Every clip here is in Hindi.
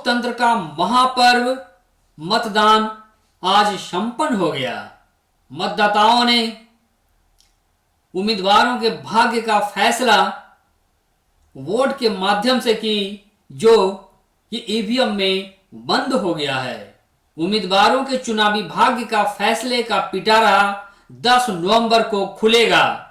लोकतंत्र का महापर्व मतदान आज संपन्न हो गया। मतदाताओं ने उम्मीदवारों के भाग्य का फैसला वोट के माध्यम से की, जो कि ईवीएम में बंद हो गया है। उम्मीदवारों के चुनावी भाग्य का फैसले का पिटारा 10 नवंबर को खुलेगा।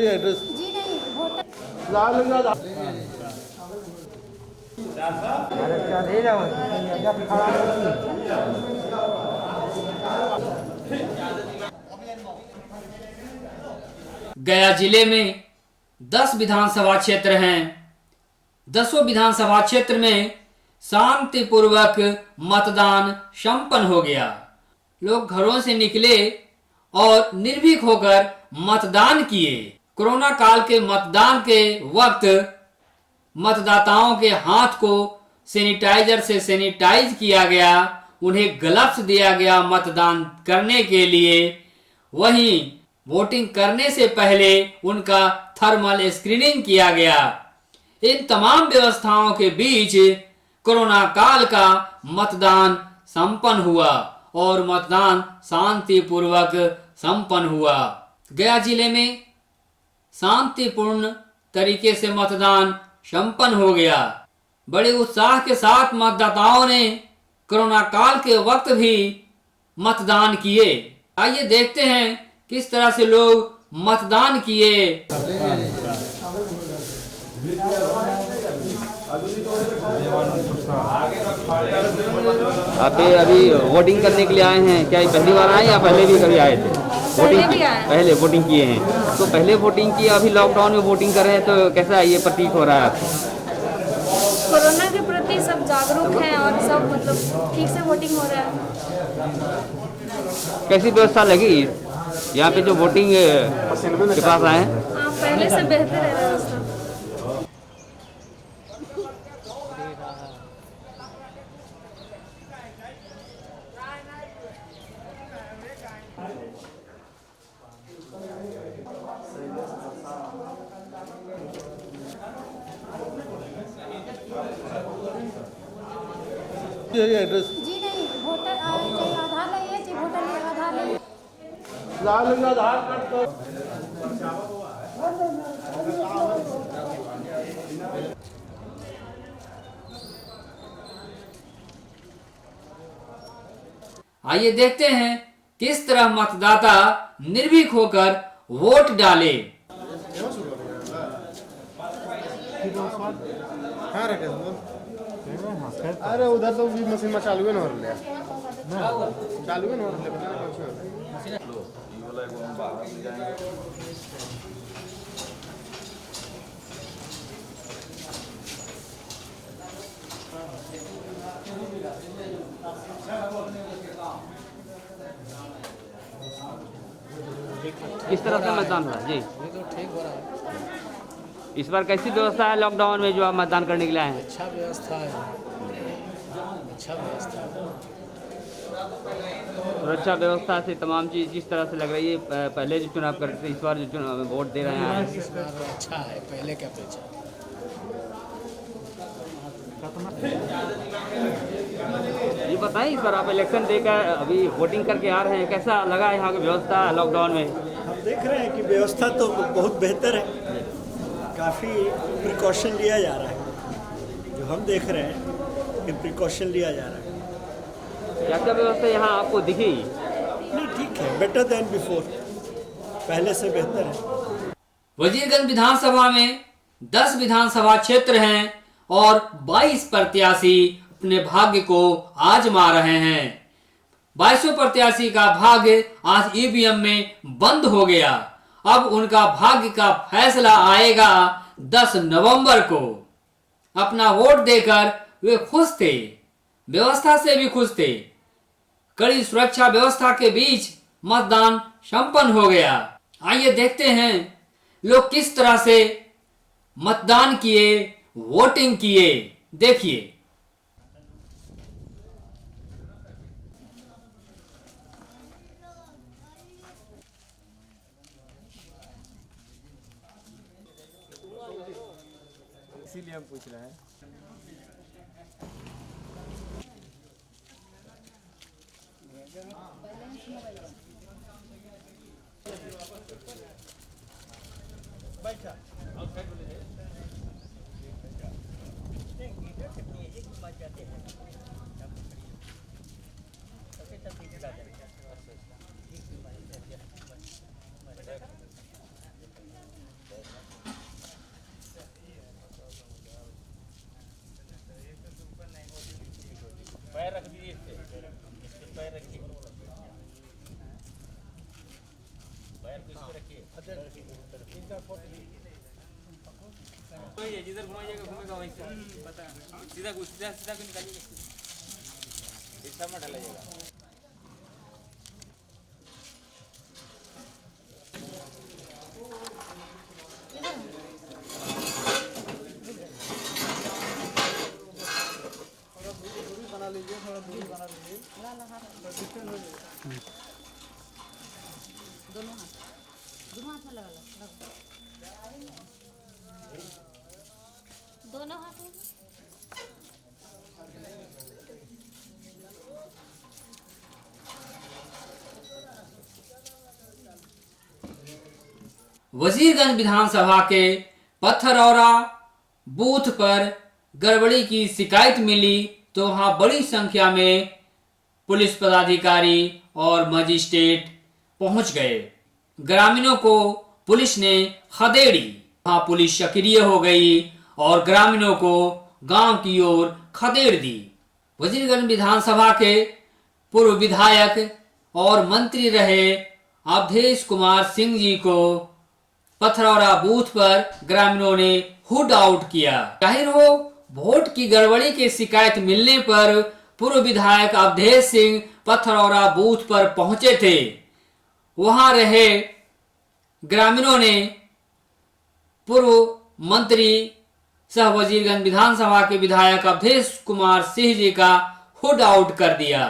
एड्रेस गया जिले में 10 विधानसभा क्षेत्र हैं। 10 विधानसभा क्षेत्र में शांतिपूर्वक मतदान संपन्न हो गया। लोग घरों से निकले और निर्भीक होकर मतदान किए। कोरोना काल के मतदान के वक्त मतदाताओं के हाथ को सैनिटाइजर से सैनिटाइज किया गया, उन्हें ग्लव्स दिया गया मतदान करने के लिए। वहीं वोटिंग करने से पहले उनका थर्मल स्क्रीनिंग किया गया। इन तमाम व्यवस्थाओं के बीच कोरोना काल का मतदान संपन्न हुआ और मतदान शांतिपूर्वक संपन्न हुआ। गया जिले में शांतिपूर्ण तरीके से मतदान संपन्न हो गया। बड़े उत्साह के साथ मतदाताओं ने कोरोना काल के वक्त भी मतदान किए। आइए देखते हैं किस तरह से लोग मतदान किए। आप अभी वोटिंग करने के लिए आए हैं क्या? पहली बार आए या पहले भी कभी आए थे? पहले वोटिंग किए हैं। तो पहले वोटिंग किया, अभी लॉकडाउन में वोटिंग कर रहे हैं, तो कैसा ये प्रतीक हो रहा है आपको? कोरोना के प्रति सब जागरूक हैं और सब मतलब ठीक से वोटिंग हो रहा है। कैसी व्यवस्था लगी यहाँ पे जो वोटिंग के पास आए हैं? पहले से बेहतर है व्यवस्था। एड्रेस जी नहीं, वोटर चाहिए आधार लाइए, चाहिए वोटर लिए आधार लाइए। आधार कार्ड तो आइए देखते हैं किस तरह मतदाता निर्भीक होकर वोट डाले। अरे उधर तो भी मशीन में चालू है ना, हो रहा चालू है ना, हो रहा किस तरह का मतदान हुआ जी? इस बार कैसी व्यवस्था है लॉकडाउन में जो आप मतदान करने के लिए आए हैं? अच्छा व्यवस्था है, अच्छा व्यवस्था है। सुरक्षा व्यवस्था से तमाम चीज़ जिस तरह से लग रही है, पहले जो चुनाव करते थे, इस बार जो चुनाव वोट दे रहे हैं, इस बार अच्छा है पहले के अपेक्षा। ये बताएं, इस बार आप इलेक्शन देकर अभी वोटिंग करके आ रहे हैं, कैसा लगा यहाँ की व्यवस्था लॉकडाउन में? हम देख रहे हैं कि व्यवस्था तो बहुत बेहतर है, काफ़ी प्रिकॉशन लिया जा रहा है। जो हम देख रहे हैं कि प्रिकॉशन लिया जा रहा है। क्या क्या व्यवस्था यहाँ आपको दिखी? नहीं, ठीक है, बेटर देन बिफोर, पहले से बेहतर है। वजीरगंज विधानसभा में 10 विधानसभा क्षेत्र हैं और 22 प्रत्याशी अपने भाग्य को आजमा रहे हैं। 22 प्रत्याशी का भाग्य आज ईवीएम में बंद हो गया। अब उनका भाग्य का फैसला आएगा 10 नवंबर को। अपना वोट देकर वे खुश थे, व्यवस्था से भी खुश थे। कड़ी सुरक्षा व्यवस्था के बीच मतदान संपन्न हो गया। आइए देखते हैं लोग किस तरह से मतदान किए, वोटिंग किए। देखिए। इसीलिए हम पूछ रहे हैं। जिधर घुमाइएगा घूमेगा वहीं से सीधा सीधा को निकालिएगा, इस सब में ढलाइएगा। बना लीजिए, थोड़ा दूरी बना लीजिए। दोनों हाथ में लगा लो, दोनों हाथ में। वजीरगंज विधानसभा के पथरौरा बूथ पर गड़बड़ी की शिकायत मिली तो वहां बड़ी संख्या में पुलिस पदाधिकारी और मजिस्ट्रेट पहुंच गए। ग्रामीणों को पुलिस ने खदेड़ी। वहां पुलिस सक्रिय हो गई और ग्रामीणों को गांव की ओर खदेड़ दी। वजीरगंज विधानसभा के पूर्व विधायक और मंत्री रहे अवधेश कुमार सिंह जी को पथरौरा बूथ पर ग्रामीणों ने हुड आउट किया। जाहिर हो वोट की गड़बड़ी की शिकायत मिलने पर पूर्व विधायक अवधेश सिंह पथरौरा बूथ पर पहुंचे थे। वहां रहे ग्रामीणों ने पूर्व मंत्री सह वजीरगंज विधानसभा के विधायक अवधेश कुमार सिंह जी का हुड आउट कर दिया।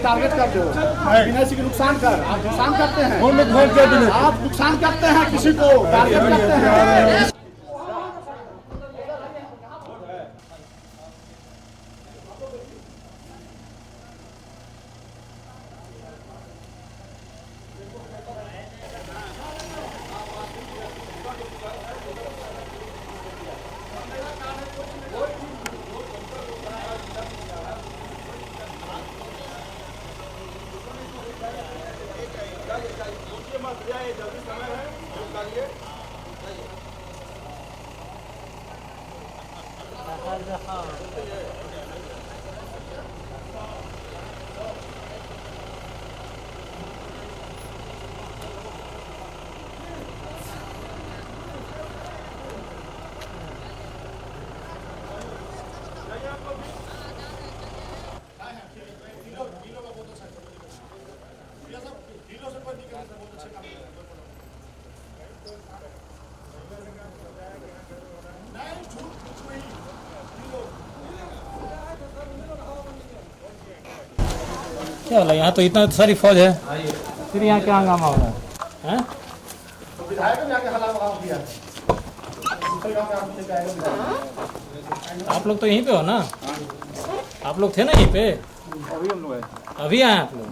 टारगेट कर दो, बिना किसी के नुकसान कर, आप नुकसान करते हैं, आप नुकसान करते हैं, किसी को टारगेट करते हैं। क्या बोला, यहाँ तो इतना सारी फौज है, फिर यहाँ क्या हंगामा हो रहा है? आप लोग तो यहीं पे हो ना? आप लोग थे ना यहीं पे? अभी हम लोग आए, अभी आए आप लोग?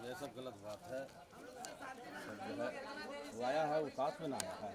ये सब गलत बात है। सब जो है वो आया है, वो साथ में ना आया है।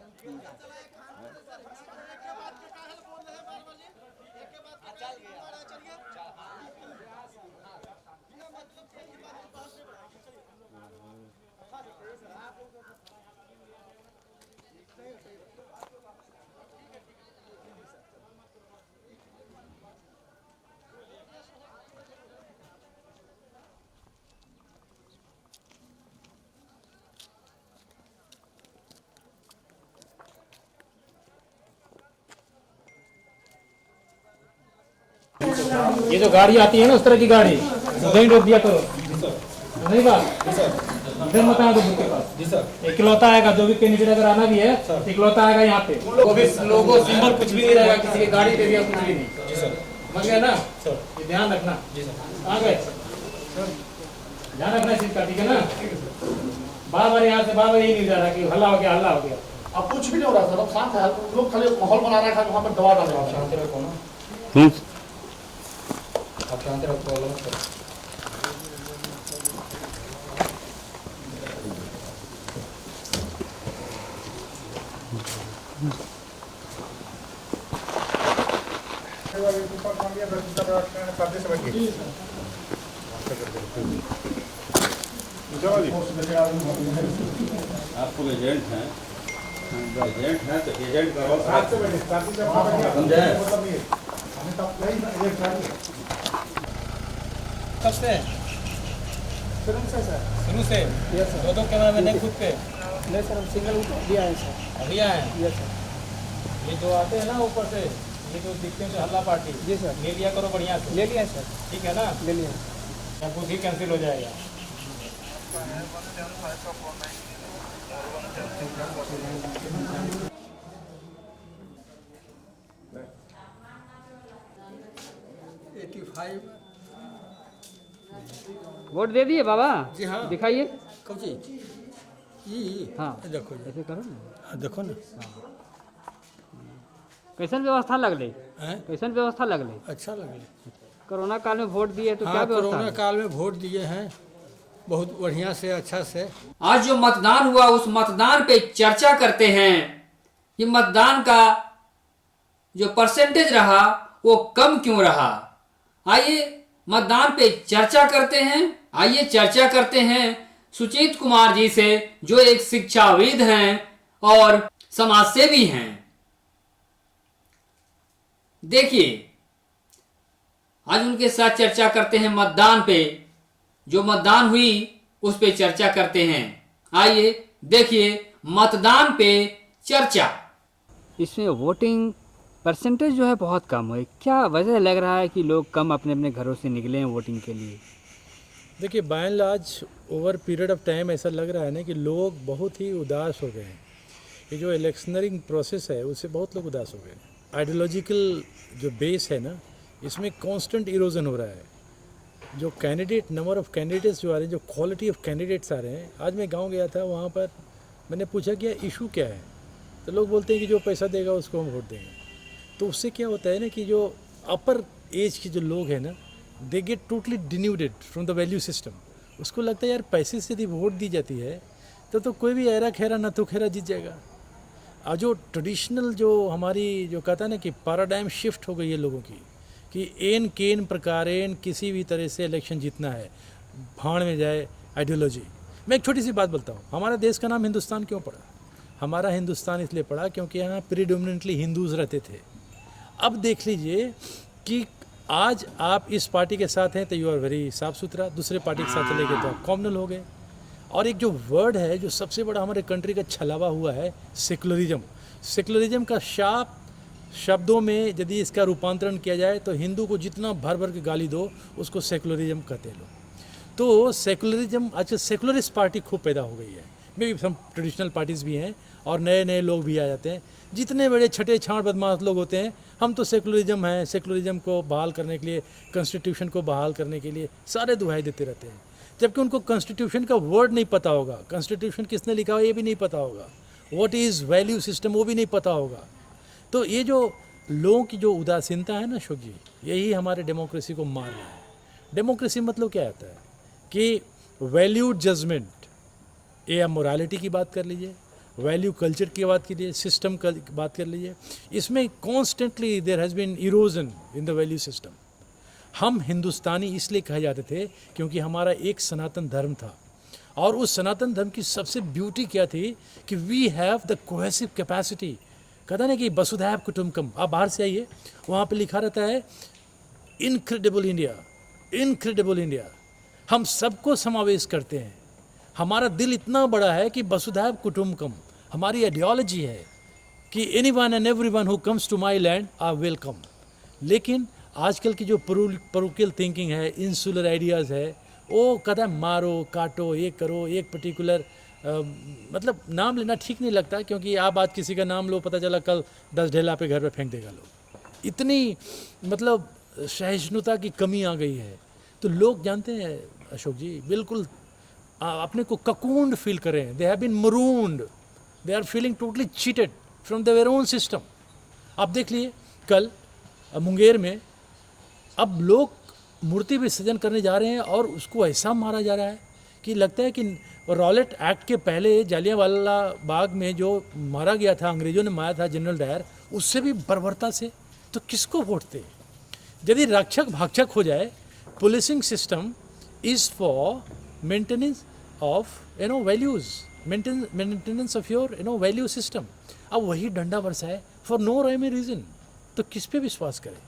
ये जो गाड़ी आती है ना उस तरह की गाड़ी उधर ही रोक दिया करो, नहीं बात इधर मत आना के पास। इकलौता आएगा, जो भी कैंडिडेट अगर आना भी है इकलौता आएगा यहाँ पे। लोगो सिंबल कुछ भी नहीं रहेगा, किसी की गाड़ी दे दिया कुछ भी नहीं। समझ गए ना? ये ध्यान रखना। आ गए, ध्यान रखना इस चीज का, ठीक है ना? बार बार यहाँ से बार बार यही नहीं जा रहा कि हल्ला हो गया, हल्ला हो गया। अब कुछ भी नहीं हो रहा सर, अब शांत है, लोग खाली माहौल बना रहे हैं, वहाँ पर दवा डाल रहे हैं। शांति रखो ना, आप शांति रखो, अलग करो। आपको एजेंट हैं, एजेंट हैं तो एजेंट का रोल समझे। कब से? शुरू से सर। शुरू से? Yes sir. दो कैमरा में नहीं खुद पे? नहीं सर, हम सिंगल भी आए सर। अभी आए हैं? Yes sir. ये जो आते हैं ना ऊपर से, ये जो दिखते हैं हल्ला पार्टी, जी सर। ले लिया करो बढ़िया से। ले लिया सर। ठीक है ना? ले लिया। या कुछ ही कैंसिल हो जाएगा। वोट दे दिए बाबा? जी हाँ। दिखाइए। कब जी? ये हाँ देखो, ऐसे करो ना। देखो ना। कैसन व्यवस्था लगले? हैं? कैसन व्यवस्था लगले? अच्छा लगे। कोरोना काल में वोट दिए तो क्या हाँ, व्यवस्था कोरोना है? काल में वोट दिए हैं, बहुत बढ़िया से, अच्छा से। आज जो मतदान हुआ उस मतदान पे चर्चा करते हैं। ये मतदान का जो परसेंटेज रहा वो कम क्यों रहा? आइए मतदान पे चर्चा करते हैं। आइए चर्चा करते हैं सुजीत कुमार जी से, जो एक शिक्षाविद हैं और समाजसेवी हैं। देखिए, आज उनके साथ चर्चा करते हैं मतदान पे। जो मतदान हुई उस पे चर्चा करते हैं। आइए देखिए मतदान पे चर्चा। इसमें वोटिंग परसेंटेज जो है बहुत कम है, क्या वजह लग रहा है कि लोग कम अपने अपने घरों से निकले हैं वोटिंग के लिए? देखिए, by and large over period of time ऐसा लग रहा है ना कि लोग बहुत ही उदास हो गए हैं। ये जो इलेक्शनरिंग प्रोसेस है उससे बहुत लोग उदास हो गए हैं। आइडियोलॉजिकल जो बेस है ना, इसमें कांस्टेंट इरोजन हो रहा है। जो कैंडिडेट, नंबर ऑफ कैंडिडेट्स जो आ रहे हैं, जो क्वालिटी ऑफ कैंडिडेट्स आ रहे हैं। आज मैं गांव गया था, वहाँ पर मैंने पूछा कि इशू क्या है, तो लोग बोलते हैं कि जो पैसा देगा उसको हम वोट देंगे। तो उससे क्या होता है ना कि जो अपर एज के जो लोग हैं ना, they get totally denuded from the value system. उसको लगता है यार पैसे से यदि वोट दी जाती है तो कोई भी ऐरा खेरा ना तो खेरा जीत जाएगा। और जो ट्रेडिशनल जो हमारी जो कहता है ना कि पैराडाइम शिफ्ट हो गई है लोगों की, कि एन केन प्रकारेन किसी भी तरह से इलेक्शन जीतना है, भाड़ में जाए आइडियोलॉजी। मैं एक छोटी सी बात बोलता हूँ, हमारा देश का नाम हिंदुस्तान क्यों पड़ा? हमारा हिंदुस्तान इसलिए पड़ा क्योंकि यहाँ प्रीडोमिनेंटली हिंदूज रहते थे। अब देख लीजिए कि आज आप इस पार्टी के साथ हैं तो यू आर वेरी साफ सुथरा, दूसरे पार्टी के साथ चले गए तो आप कॉमनल हो गए। और एक जो वर्ड है जो सबसे बड़ा हमारे कंट्री का छलावा हुआ है, सेकुलरिज्म। सेकुलरिज्म का शाप शब्दों में यदि इसका रूपांतरण किया जाए तो हिंदू को जितना भर भर के गाली दो उसको सेकुलरिज्म कहते हैं लोग। तो सेकुलरिज्म, आजकल सेकुलरिस्ट पार्टी खूब पैदा हो गई है, maybe some traditional parties भी हैं और नए नए लोग भी आ जाते हैं। जितने बड़े छठे छांट बदमाश लोग होते हैं, हम तो सेकुलरिज्म है, सेकुलरिज्म को बहाल करने के लिए, कॉन्स्टिट्यूशन को बहाल करने के लिए सारे दुहाई देते रहते हैं, जबकि उनको कॉन्स्टिट्यूशन का वर्ड नहीं पता होगा, कॉन्स्टिट्यूशन किसने लिखा हो ये भी नहीं पता होगा, व्हाट इज़ वैल्यू सिस्टम वो भी नहीं पता होगा। तो ये जो लोगों की जो उदासीनता है ना अशोक जी, यही हमारे डेमोक्रेसी को मार रहा है। डेमोक्रेसी मतलब क्या होता है कि वैल्यू जजमेंट, ये आप मोरालिटी की बात कर लीजिए, वैल्यू कल्चर की बात कीजिए, सिस्टम की बात कर लीजिए, इसमें constantly there has been erosion in the value system. हम हिंदुस्तानी इसलिए कहे जाते थे क्योंकि हमारा एक सनातन धर्म था, और उस सनातन धर्म की सबसे ब्यूटी क्या थी कि we have the cohesive capacity. कहता ना कि वसुधैव कुटुंबकम, आप बाहर से आइए, वहाँ पे लिखा रहता है इनक्रेडिबल इंडिया, इनक्रेडिबल इंडिया। हम सबको समावेश करते हैं, हमारा दिल इतना बड़ा है कि वसुधैव कुटुंबकम हमारी आइडियोलॉजी है कि anyone and everyone who comes to my land are welcome. लेकिन आजकल की जो परोकियल थिंकिंग है, इंसुलर आइडियाज़ है, वो कहता है मारो काटो, ये करो, एक पर्टिकुलर मतलब नाम लेना ठीक नहीं लगता, क्योंकि आप आज किसी का नाम लो, पता चला कल 10 ढेला पे घर पे फेंक देगा लोग। इतनी मतलब सहिष्णुता की कमी आ गई है। तो लोग जानते हैं अशोक जी, बिल्कुल अपने को ककून्ड फील कर रहे हैं, they have been marooned, they are feeling totally cheated from their own system. आप देख लिए कल मुंगेर में अब लोग मूर्ति विसर्जन करने जा रहे हैं और उसको ऐसा मारा जा रहा है कि लगता है कि रॉलेट एक्ट के पहले जालियांवाला बाग में जो मारा गया था, अंग्रेजों ने मारा था जनरल डायर, उससे भी बर्बरता से। तो किसको वोट दे? यदि रक्षक भाक्षक हो जाए, policing system is for maintenance of values, maintenance of your value system. अब वही डंडा बरसाए फॉर नो राइम रीज़न, तो किस पे विश्वास करें?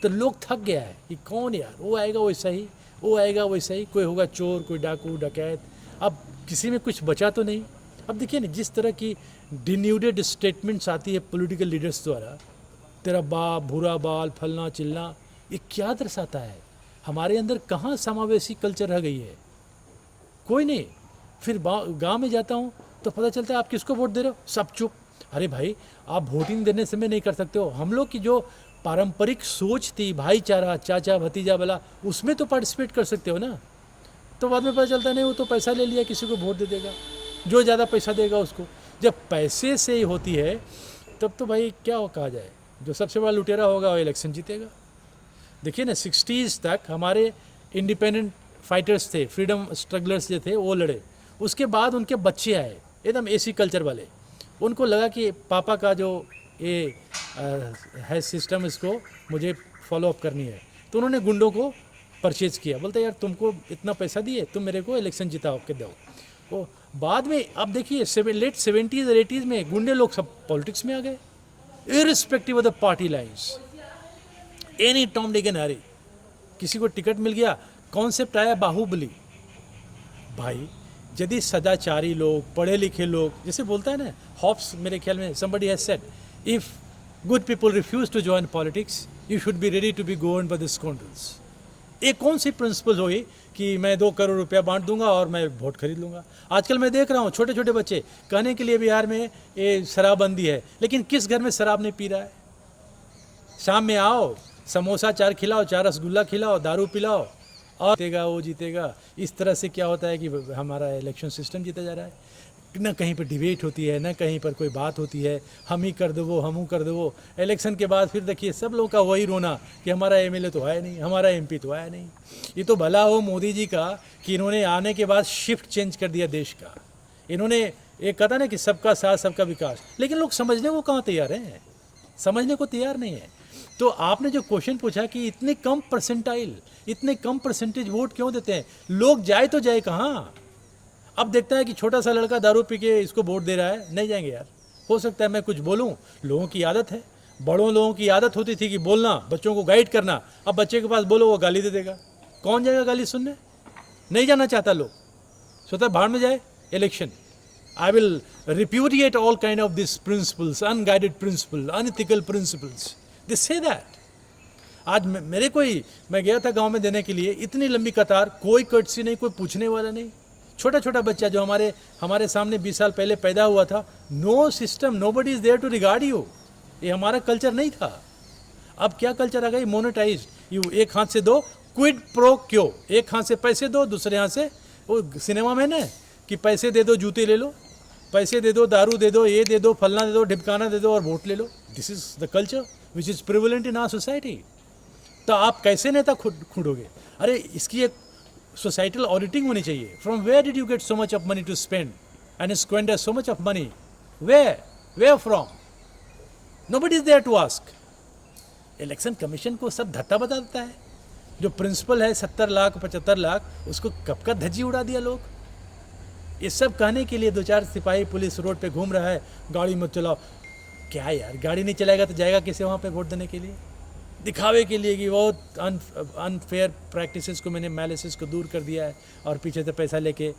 तो लोग थक गया है कि कौन यार, वो आएगा वैसा ही, वो आएगा वैसा ही, कोई होगा चोर, कोई डाकू डकैत, अब किसी में कुछ बचा तो नहीं। अब देखिए ना, जिस तरह की डिन्यूडेड स्टेटमेंट्स आती है पॉलिटिकल लीडर्स द्वारा, तेरा बाप भूरा बाल फलना चिलना, ये क्या दर्शाता है? हमारे अंदर कहाँ समावेशी कल्चर रह गई है? कोई नहीं। फिर गांव में जाता हूँ तो पता चलता है आप किसको वोट दे रहे हो, सब चुप। अरे भाई, आप वोटिंग देने समय नहीं कर सकते हो। हम लोग की जो पारंपरिक सोच थी, भाईचारा, चाचा भतीजा वाला, उसमें तो पार्टिसिपेट कर सकते हो ना। तो बाद में पता चलता नहीं, वो तो पैसा ले लिया, किसी को वोट दे देगा, जो ज़्यादा पैसा देगा उसको। जब पैसे से ही होती है तब तो भाई क्या कहा जाए, जो सबसे बड़ा लुटेरा होगा वो इलेक्शन जीतेगा। देखिए ना, 60s तक हमारे इंडिपेंडेंट फाइटर्स थे, फ्रीडम स्ट्रगलर्स जो थे वो लड़े, उसके बाद उनके बच्चे आए एकदम एसी कल्चर वाले, उनको लगा कि पापा का जो ये है सिस्टम, इसको मुझे फॉलो अप करनी है, तो उन्होंने गुंडों को परचेज किया। बोलते यार तुमको इतना पैसा दिए, तुम मेरे को इलेक्शन जिताओ के दो। वो बाद में आप देखिए लेट 70s और 80s में गुंडे लोग सब पॉलिटिक्स में आ गए, irrespective of the party lines, any Tom Dick and Harry. किसी को टिकट मिल गया, कॉन्सेप्ट आया बाहुबली। भाई यदि सदाचारी लोग, पढ़े लिखे लोग, जैसे बोलता है ना हॉब्स, मेरे ख्याल में somebody has said, if good people refuse to join politics, you should be ready to be governed by the scoundrels। एक कौन सी प्रिंसिपल होगी कि मैं 2 करोड़ रुपया बांट दूंगा और मैं वोट खरीद लूंगा? आजकल मैं देख रहा हूँ छोटे छोटे बच्चे कहने के लिए बिहार में ये शराबबंदी है, लेकिन किस घर में शराब नहीं पी रहा है? शाम में आओ, समोसा 4 खिलाओ, 4 रसगुल्ला खिलाओ, दारू पिलाओ और जीतेगा वो जीतेगा। इस तरह से क्या होता है कि हमारा इलेक्शन सिस्टम जीता जा रहा है। ना कहीं पर डिबेट होती है, ना कहीं पर कोई बात होती है, हम ही कर दो वो, हम कर दो वो। इलेक्शन के बाद फिर देखिए सब लोगों का वही रोना कि हमारा एमएलए तो आया नहीं, हमारा एमपी तो आया नहीं। ये तो भला हो मोदी जी का कि इन्होंने आने के बाद शिफ्ट चेंज कर दिया देश का। इन्होंने एक कहा ना कि सबका साथ सबका विकास, लेकिन लोग समझने को कहाँ तैयार हैं? समझने को तैयार नहीं है। तो आपने जो क्वेश्चन पूछा कि इतने कम परसेंटाइल, इतने कम परसेंटेज वोट क्यों देते हैं, लोग जाए तो जाए कहाँ? अब देखता है कि छोटा सा लड़का दारू पी के इसको वोट दे रहा है, नहीं जाएंगे यार। हो सकता है मैं कुछ बोलूं, लोगों की आदत है, बड़ों लोगों की आदत होती थी कि बोलना, बच्चों को गाइड करना। अब बच्चे के पास बोलो वो गाली दे देगा, कौन जाएगा गाली सुनने? नहीं जाना चाहता लोग, सोचता भाड़ में जाए election. I will repudiate all kind of these principles, unguided principles, unethical principles. They say that. आज मैं गया था गांव में देने के लिए, इतनी लंबी कतार, कोई कर्टसी नहीं, कोई पूछने वाला नहीं। छोटा छोटा बच्चा जो हमारे सामने 20 साल पहले पैदा हुआ था, no system, nobody is there to regard you. ये हमारा कल्चर नहीं था। अब क्या कल्चर आ गई? मोनेटाइज। यू एक हाथ से दो, क्विड प्रो क्यो, एक हाथ से पैसे दो, दूसरे हाथ से, वो सिनेमा में ना कि पैसे दे दो जूते ले लो, पैसे दे दो दारू दे दो, ये दे दो, फलना दे दो, ढिपकाना दे दो और वोट ले लो। This is the culture which is prevalent in our society. तो आप कैसे नेता खूंदोगे? अरे इसकी एक सोसाइटल ऑडिटिंग होनी चाहिए। From where did you get so much of money to spend and squander so much of money? Where from? Nobody is there to ask. Election commission को सब धत्ता बता देता है। जो प्रिंसिपल है 70 लाख 75 लाख, उसको कब का धज्जी उड़ा दिया लोग। ये सब कहने के लिए 2-4 सिपाही पुलिस रोड पे घूम रहा है, गाड़ी मत चलाओ। क्या यार, गाड़ी नहीं चलाएगा तो जाएगा कैसे वहाँ पे वोट देने के लिए? दिखावे के लिए कि बहुत अनफेयर प्रैक्टिसेस को मैंने, मैलिसेस को दूर कर दिया है और पीछे से पैसा लेके।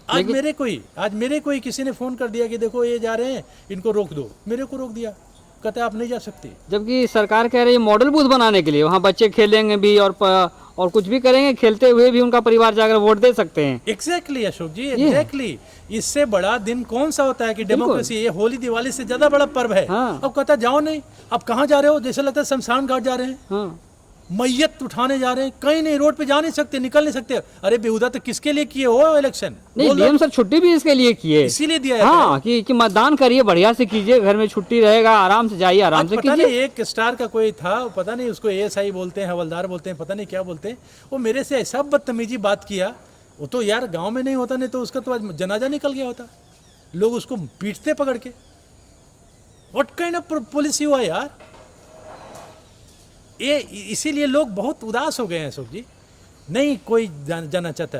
आज मेरे कोई किसी ने फ़ोन कर दिया कि देखो ये जा रहे हैं, इनको रोक दो। मेरे को रोक दिया, कहते आप नहीं जा सकते। जबकि सरकार कह रही है मॉडल बूथ बनाने के लिए, वहाँ बच्चे खेलेंगे भी और कुछ भी करेंगे, खेलते हुए भी उनका परिवार जाकर वोट दे सकते हैं। एग्जैक्टली अशोक जी, एग्जैक्टली। इससे बड़ा दिन कौन सा होता है कि डेमोक्रेसी, ये होली दिवाली से ज्यादा बड़ा पर्व है। हाँ। अब कहता जाओ नहीं, अब कहाँ जा रहे हो? जैसे लगता है शमशान घाट जा रहे हैं। हाँ। मैयत उठाने जा रहे हैं, कहीं नहीं, रोड पे जा नहीं सकते, निकल नहीं सकते। अरे बेहुदा, तो किसके लिए किए हो इलेक्शन? नहीं, डीएम सर छुट्टी भी इसके लिए की है, इसीलिए दिया है। हाँ, कि मतदान करिए, बढ़िया से कीजिए, घर में छुट्टी रहेगा, आराम से जाइए, आराम से कीजिए। एक स्टार का कोई था, पता नहीं उसको ASI बोलते हैं, हवलदार बोलते हैं, पता नहीं क्या बोलते हैं, वो मेरे से ऐसा बदतमीजी बात किया। वो तो यार गाँव में नहीं होता, नहीं तो उसका तो आज जनाजा निकल गया होता। लोग उसको पीटते पकड़ के। व्हाट काइंड ऑफ पॉलिसी हुआ यार ये? इसीलिए लोग बहुत उदास हो गए हैं अशोक जी। नहीं कोई जाना चाहता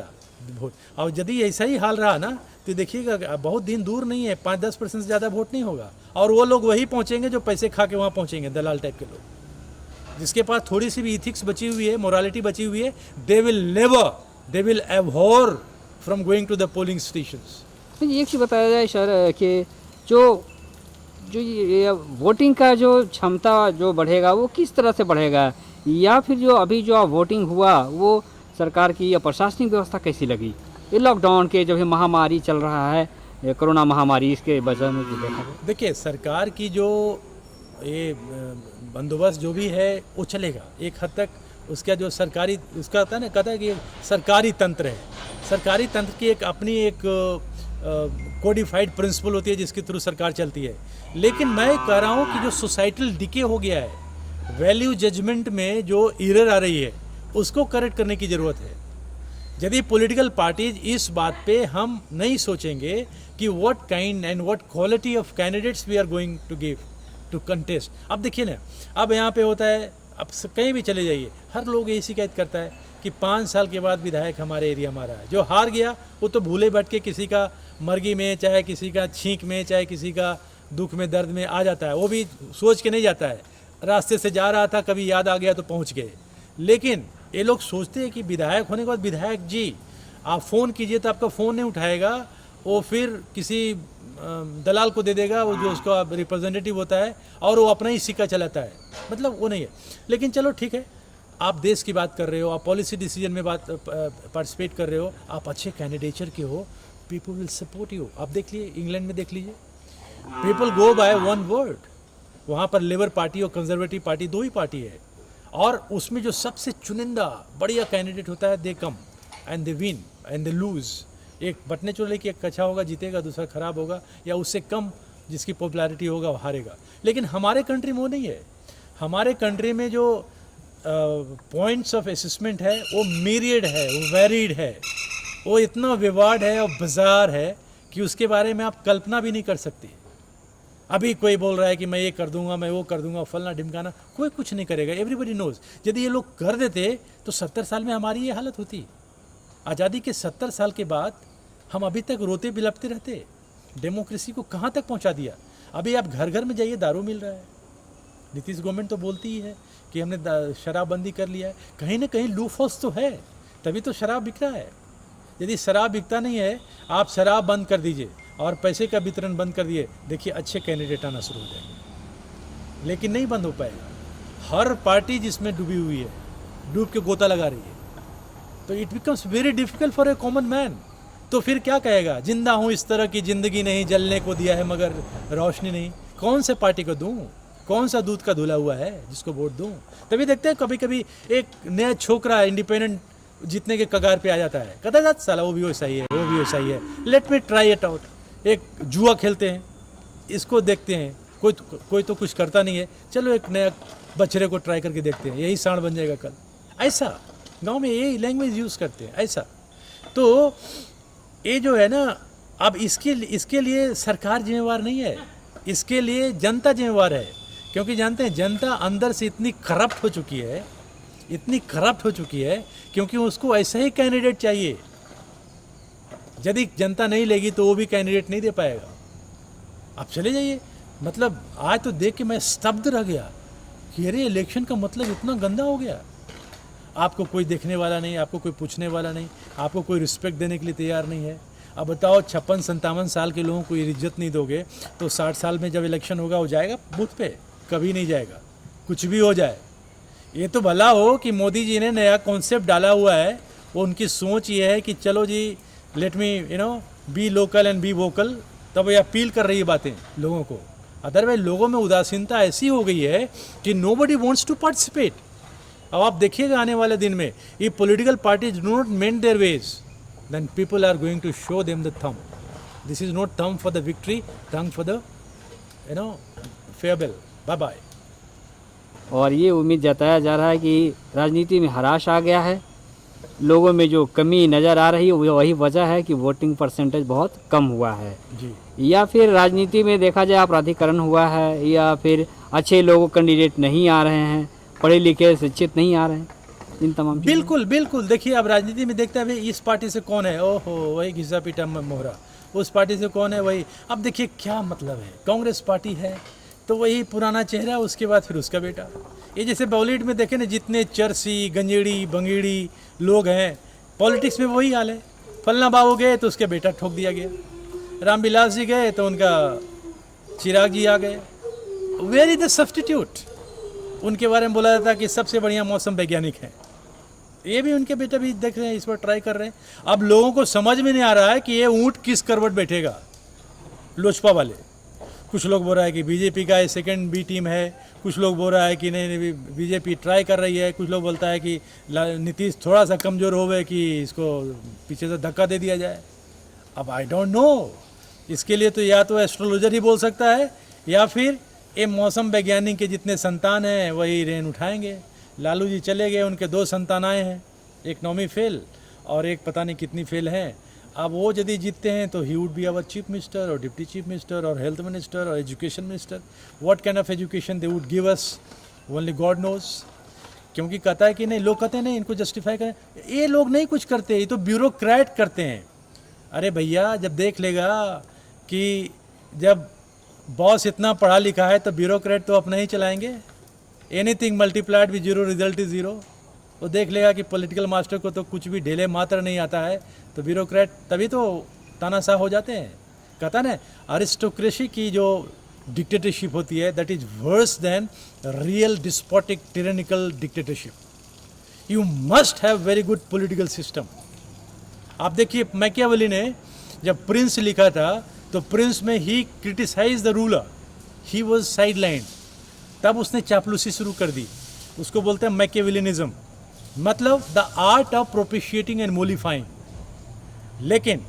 वोट। और यदि ऐसा ही हाल रहा ना तो देखिएगा बहुत दिन दूर नहीं है, 5-10% से ज़्यादा वोट नहीं होगा। और वो लोग वही पहुंचेंगे जो पैसे खा के वहाँ पहुंचेंगे, दलाल टाइप के लोग, जिसके पास थोड़ी सी भी इथिक्स बची हुई है, मोरालिटी बची हुई है। They will abhor from going to the polling stations. एक चीज़ बताया जाए सर कि जो ये वोटिंग का जो क्षमता जो बढ़ेगा वो किस तरह से बढ़ेगा, या फिर जो अभी जो वोटिंग हुआ वो सरकार की या प्रशासनिक व्यवस्था कैसी लगी? ये लॉकडाउन के जो है महामारी चल रहा है, कोरोना महामारी, इसके वजह में जो देखा। देखिए सरकार की जो ये बंदोबस्त जो भी है वो चलेगा एक हद तक। उसका जो सरकारी उसका होता है ना, कहता है कि सरकारी तंत्र है, सरकारी तंत्र की एक अपनी एक कोडिफाइड प्रिंसिपल होती है जिसके थ्रू सरकार चलती है। लेकिन मैं कह रहा हूँ कि जो सोसाइटल डिके हो गया है, वैल्यू जजमेंट में जो एरर आ रही है, उसको करेक्ट करने की ज़रूरत है। यदि पॉलिटिकल पार्टीज इस बात पे हम नहीं सोचेंगे कि what kind and what quality of candidates we are going to give to contest. अब देखिए ना, अब यहाँ पे होता है, अब कहीं भी चले जाइए, हर लोग यही शिकायत करता है कि 5 साल के बाद विधायक हमारे एरिया में आ रहा है। जो हार गया वो तो भूले बैठ के किसी का मर्गी में, चाहे किसी का छींक में, चाहे किसी का दुख में, दर्द में आ जाता है। वो भी सोच के नहीं जाता है, रास्ते से जा रहा था, कभी याद आ गया तो पहुंच गए। लेकिन ये लोग सोचते हैं कि विधायक होने के बाद, विधायक जी आप फ़ोन कीजिए तो आपका फ़ोन नहीं उठाएगा, वो फिर किसी दलाल को दे देगा, वो जो उसका रिप्रेजेंटेटिव होता है, और वो अपना ही सिक्का चलाता है। मतलब वो नहीं है। लेकिन चलो ठीक है, आप देश की बात कर रहे हो, आप पॉलिसी डिसीजन में पार्टिसिपेट कर रहे हो, आप अच्छे कैंडिडेचर के हो, पीपल विल सपोर्ट यू। आप देख लीजिए, इंग्लैंड में देख लीजिए, people go by one word. वहाँ पर लेबर पार्टी और कंजर्वेटिव पार्टी 2 ही पार्टी है, और उसमें जो सबसे चुनिंदा बढ़िया कैंडिडेट होता है, they come and they win and they lose. एक बटने चोले कि एक अच्छा होगा जीतेगा, दूसरा खराब होगा, या उससे कम जिसकी पॉपुलैरिटी होगा वो हारेगा। लेकिन हमारे कंट्री में वो नहीं है। हमारे कंट्री में जो पॉइंट्स ऑफ असेसमेंट है वो मीरियड है, वो वेरिड है, वो इतना विवाद है और बाजार है कि उसके बारे में आप कल्पना भी नहीं कर सकते। अभी कोई बोल रहा है कि मैं ये कर दूंगा, मैं वो कर दूंगा, फलना ढिमकाना, कोई कुछ नहीं करेगा। Everybody knows. यदि ये लोग कर देते तो 70 साल में हमारी ये हालत होती। आज़ादी के 70 साल के बाद हम अभी तक रोते बिलपते रहते। डेमोक्रेसी को कहाँ तक पहुँचा दिया। अभी आप घर घर में जाइए, दारू मिल रहा है। नीतीश गवर्नमेंट तो बोलती ही है कि हमने शराबबंदी कर लिया है। कहीं ना कहीं लूप होल्स तो है, तभी तो शराब बिक रहा है। यदि शराब बिकता नहीं है, आप शराब बंद कर दीजिए और पैसे का वितरण बंद कर दिए, देखिए अच्छे कैंडिडेट आना शुरू हो जाएंगे। लेकिन नहीं बंद हो पाएगा। हर पार्टी जिसमें डूबी हुई है, डूब के गोता लगा रही है, तो it becomes very difficult for a common man. तो फिर क्या कहेगा, जिंदा हूँ इस तरह की जिंदगी नहीं, जलने को दिया है मगर रोशनी नहीं। कौन से पार्टी को दूं, कौन सा दूध का धुला हुआ है जिसको वोट दूं? तभी देखते हैं कभी कभी एक नया छोकरा इंडिपेंडेंट जीतने के कगार पे आ जाता है, कहता है साला वो भी वैसा ही है, वो भी वैसा ही है, let me try it out. एक जुआ खेलते हैं, इसको देखते हैं, कोई तो कुछ करता नहीं है, चलो एक नया बछड़े को ट्राई करके देखते हैं, यही सांड बन जाएगा कल। ऐसा गांव में यही लैंग्वेज यूज़ करते हैं ऐसा। तो ये जो है ना, अब इसके लिए सरकार जिम्मेवार नहीं है, इसके लिए जनता जिम्मेवार है। क्योंकि जानते हैं जनता अंदर से इतनी करप्ट हो चुकी है, इतनी करप्ट हो चुकी है, क्योंकि उसको ऐसा ही कैंडिडेट चाहिए। यदि जनता नहीं लेगी तो वो भी कैंडिडेट नहीं दे पाएगा। आप चले जाइए, मतलब आज तो देख के मैं स्तब्ध रह गया कि अरे इलेक्शन का मतलब इतना गंदा हो गया। आपको कोई देखने वाला नहीं, आपको कोई पूछने वाला नहीं, आपको कोई रिस्पेक्ट देने के लिए तैयार नहीं है। अब बताओ 56-57 साल के लोगों को ये इज्जत नहीं दोगे तो 60 साल में जब इलेक्शन होगा वो जाएगा बूथ पे? कभी नहीं जाएगा, कुछ भी हो जाए। ये तो भला हो कि मोदी जी ने नया कॉन्सेप्ट डाला हुआ है, वो उनकी सोच ये है कि चलो जी let me be local and be vocal, तब ये अपील कर रही है बातें लोगों को। अदरवाइज लोगों में उदासीनता ऐसी हो गई है कि नोबडी वांट्स टू पार्टिसिपेट। अब आप देखिएगा आने वाले दिन में, ये political parties do not mend their ways, then people are going to show them the thumb. This is not thumb for the victory, thumb for the farewell. Bye bye. और ये उम्मीद जताया जा रहा है कि राजनीति में हराश आ गया है, लोगों में जो कमी नज़र आ रही है वही वजह है कि वोटिंग परसेंटेज बहुत कम हुआ है जी। या फिर राजनीति में देखा जाए अपराधीकरण हुआ है, या फिर अच्छे लोग कैंडिडेट नहीं आ रहे हैं, पढ़े लिखे शिक्षित नहीं आ रहे हैं, इन तमाम बिल्कुल बिल्कुल। देखिए अब राजनीति में देखते हैं भाई इस पार्टी से कौन है, ओहो वही घिसा पीटा मोहरा, उस पार्टी से कौन है वही। अब देखिए क्या मतलब है, कांग्रेस पार्टी है तो वही पुराना चेहरा, उसके बाद फिर उसका बेटा। ये जैसे बॉलीवुड में देखे ना, जितने चरसी गंजेड़ी बंगेड़ी लोग हैं, पॉलिटिक्स में वही हाल है। फलना बाबू गए तो उसके बेटा ठोक दिया गया, रामविलास जी गए तो उनका चिराग जी आ गए। Where is the substitute? उनके बारे में बोला जाता है कि सबसे बढ़िया मौसम वैज्ञानिक हैं, ये भी उनके बेटा भी देख रहे हैं, इस पर ट्राई कर रहे हैं। अब लोगों को समझ में नहीं आ रहा है कि ये ऊँट किस करवट बैठेगा। लोजपा वाले कुछ लोग बोल रहा है कि बीजेपी का ये सेकंड बी टीम है, कुछ लोग बोल रहा है कि नहीं बीजेपी ट्राई कर रही है, कुछ लोग बोलता है कि नीतीश थोड़ा सा कमज़ोर हो गए कि इसको पीछे से धक्का दे दिया जाए। अब आई डोंट नो, इसके लिए तो या तो एस्ट्रोलॉजर ही बोल सकता है या फिर ये मौसम वैज्ञानिक के जितने संतान हैं वही रेन उठाएंगे। लालू जी चले गए, उनके 2 संतान आए हैं, एक 9वीं फेल और एक पता नहीं कितनी फेल हैं। अब वो यदि जीतते हैं तो he would be our chief minister और डिप्टी चीफ मिनिस्टर और हेल्थ मिनिस्टर और education minister. What kind of education they would give us, only God knows. क्योंकि कहता है कि नहीं, लोग कहते हैं नहीं इनको जस्टिफाई करें, ये लोग नहीं कुछ करते, ये तो ब्यूरोक्रेट करते हैं। अरे भैया जब देख लेगा कि जब बॉस इतना पढ़ा लिखा है तो ब्यूरोक्रेट तो अपना ही चलाएंगे। Anything multiplied with zero result is zero. वो देख लेगा कि पॉलिटिकल मास्टर को तो कुछ भी ढेले मात्र नहीं आता है, तो ब्यूरोक्रेट तभी तो तानाशाह हो जाते हैं। कहता ना अरिस्टोक्रेसी की जो डिक्टेटरशिप होती है that is worse than real despotic tyrannical dictatorship. You must have very good political system. आप देखिए मैकियावेली ने जब प्रिंस लिखा था तो प्रिंस में he criticise the ruler, he was sideline, तब उसने चापलूसी शुरू कर दी। उसको बोलते हैं मैकियावेलिनिज्म, मतलब द आर्ट ऑफ प्रोपिशिएटिंग एंड मोलिफाइंग। लेकिन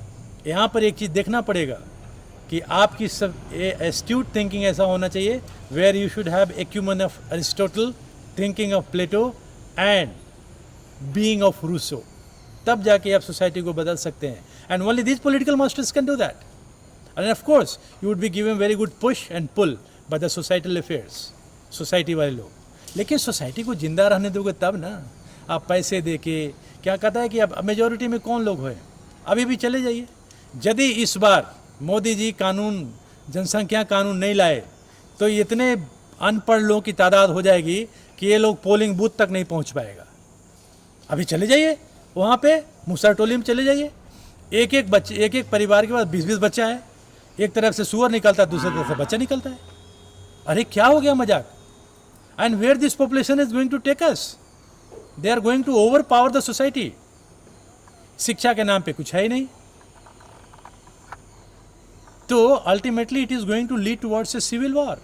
यहाँ पर एक चीज़ देखना पड़ेगा कि आपकी सब एस्ट्यूट थिंकिंग ऐसा होना चाहिए where you should have acumen of Aristotle, thinking of Plato and being of Rousseau. तब जाके आप सोसाइटी को बदल सकते हैं। And only this political masters can do that. And of course you would be given very good push and pull by the societal affairs, society वाले लोग। लेकिन सोसाइटी को जिंदा रहने दोगे तब ना। आप पैसे दे के क्या कहता है कि अब मेजोरिटी में कौन लोग हैं? अभी भी चले जाइए, यदि इस बार मोदी जी कानून, जनसंख्या कानून नहीं लाए तो इतने अनपढ़ लोगों की तादाद हो जाएगी कि ये लोग पोलिंग बूथ तक नहीं पहुंच पाएगा। अभी चले जाइए वहाँ पे मुसरटोली में चले जाइए, एक एक परिवार के पास 20-20 बच्चा है, एक तरफ से सुअर निकलता है दूसरी तरफ से बच्चा निकलता है। अरे क्या हो गया मजाक? And where this population is going to take us? They are going to overpower the society. शिक्षा के नाम पे कुछ है ही नहीं. तो ultimately it is going to lead towards a civil war.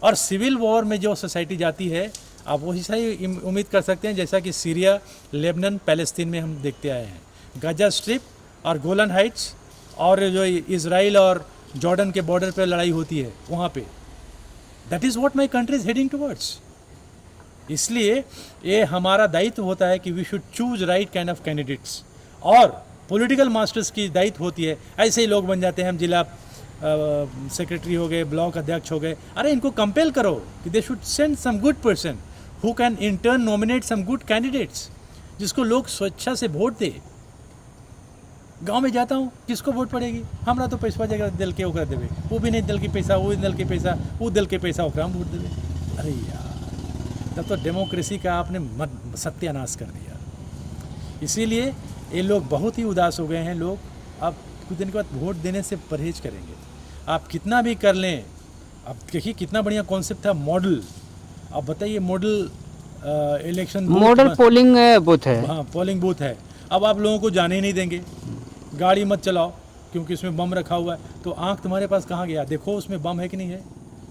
और सिविल वॉर में जो सोसाइटी जाती है, आप वही सही उम्मीद कर सकते हैं जैसा कि सीरिया, लेबनान, पैलेस्तीन में हम देखते आए हैं. गाजा स्ट्रिप और गोलन हाइट्स और जो इजराइल और जॉर्डन के बॉर्डर पर लड़ाई होती है वहाँ पे, that is what my country is heading towards. इसलिए ये हमारा दायित्व होता है कि we should choose right kind of candidates. और पॉलिटिकल मास्टर्स की दायित्व होती है, ऐसे ही लोग बन जाते हैं, हम जिला सेक्रेटरी हो गए, ब्लॉक अध्यक्ष हो गए, अरे इनको कंपेल करो कि they should send some good person who can in turn nominate some good candidates, जिसको लोग स्वेच्छा से वोट दे. गांव में जाता हूँ, किसको वोट पड़ेगी? हमारा तो पैसा जगह दिल के ओकरा देवे, वो भी नहीं दिल के पैसा, वो दिल के पैसा, वो दिल के पैसा ओकरा हम वोट देवे. अरे यार, तब तो डेमोक्रेसी का आपने सत्यानाश कर दिया. इसीलिए ये लोग बहुत ही उदास हो गए हैं. लोग अब कुछ दिन के बाद वोट देने से परहेज करेंगे. आप कितना भी कर लें, अब देखिए कितना बढ़िया कॉन्सेप्ट था मॉडल. अब बताइए model election, model polling booth है. हाँ, पोलिंग बूथ है. अब आप लोगों को जाने ही नहीं देंगे. गाड़ी मत चलाओ क्योंकि उसमें बम रखा हुआ है. तो आँख तुम्हारे पास कहाँ गया? देखो उसमें बम है कि नहीं है,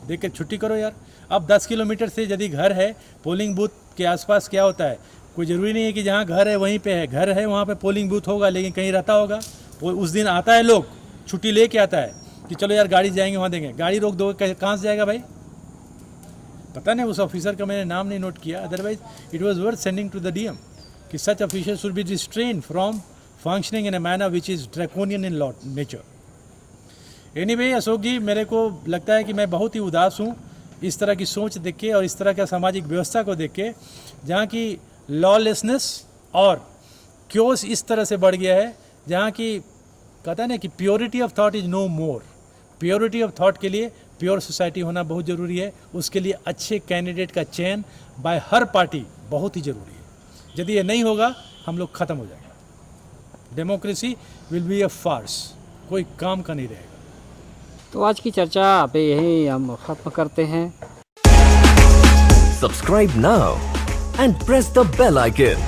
देख के छुट्टी करो यार. अब 10 किलोमीटर से यदि घर है, पोलिंग बूथ के आसपास क्या होता है, कोई ज़रूरी नहीं है कि जहाँ घर है वहीं पे है. घर है वहाँ पे पोलिंग बूथ होगा, लेकिन कहीं रहता होगा. वो उस दिन आता है, लोग छुट्टी लेके आता है कि चलो यार गाड़ी जाएंगे वहाँ देंगे. गाड़ी रोक दो, कहाँ से जाएगा भाई? पता नहीं, उस ऑफिसर का मैंने नाम नहीं नोट किया, otherwise it was worth sending to the DM कि such officer should be restrained from functioning in a manner which is draconian in law nature. Anyway Ashok ji, मेरे को लगता है कि मैं बहुत ही उदास हूँ इस तरह की सोच देख के और इस तरह का सामाजिक व्यवस्था को देख के, जहाँ की लॉलेसनेस और क्योस इस तरह से बढ़ गया है, जहाँ की कहता है ना कि purity of thought is no more. Purity of thought के लिए प्योर सोसाइटी होना बहुत ज़रूरी है. उसके लिए अच्छे कैंडिडेट का चयन बाय हर पार्टी बहुत ही ज़रूरी है. यदि ये नहीं होगा, हम लोग ख़त्म हो जाएंगे. Democracy will be a farce, कोई काम का नहीं रहेगा. तो आज की चर्चा पे यही हम खत्म करते हैं. Subscribe now and press the bell icon.